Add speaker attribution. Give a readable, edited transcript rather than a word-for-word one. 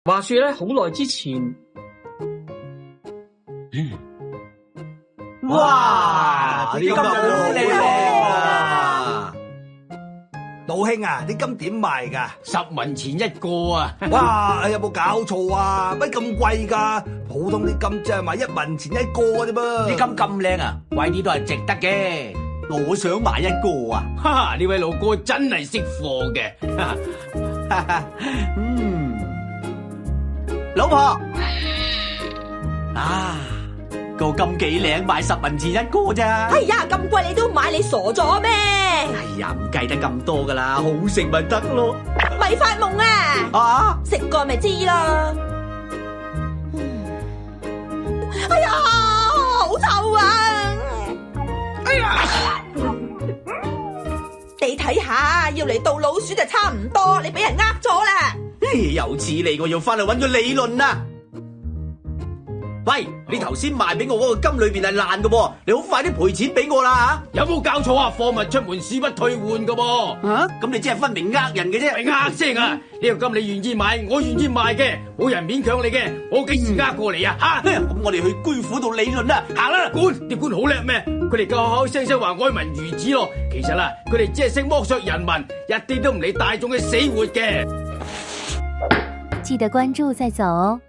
Speaker 1: 話說咧，好耐之前，
Speaker 2: 哇！啲金好靚啊！
Speaker 3: 老兄啊，啲金點賣㗎
Speaker 2: ？10文錢一個啊！
Speaker 3: 哇！有冇搞錯啊？乜咁貴㗎？普通啲金只係賣1文錢一個啫噃。
Speaker 2: 啲金咁靚啊，貴啲都係值得嘅。我想買一個啊！
Speaker 4: 哈哈，呢位老哥真係識貨嘅。
Speaker 2: 老婆啊，個金幾靚，賣10文錢一個咋？
Speaker 5: 哎呀，咁貴你都買，你傻咗咩？
Speaker 2: 哎呀，唔計得咁多噶啦，好食咪得咯。
Speaker 5: 咪發夢啊！
Speaker 2: 啊，
Speaker 5: 食過咪知啦。哎呀，好臭啊！哎呀，你睇下，要嚟到老鼠就差唔多，你俾人呃咗啦。
Speaker 2: 又似你，我要翻去揾佢理論啦。喂，你頭先賣俾我嗰個金裏邊係爛嘅噃，你好快啲賠錢俾我啦
Speaker 4: 吓！有冇搞錯啊？貨物出門恕不退換嘅噃。
Speaker 2: 啊，咁你真係分明呃人嘅啫。
Speaker 4: 係呃先啊！呢個金你願意買，我願意賣嘅，冇人勉強你嘅，我幾時呃過嚟啊？吓！
Speaker 2: 咁我哋去官府度理論啦，行啦！
Speaker 4: 官，啲官好叻咩？佢哋口口聲聲話愛民如子咯，其實啦，佢哋只係識剝削人民，一啲都唔理大眾嘅死活嘅。
Speaker 6: 記得關注再走哦。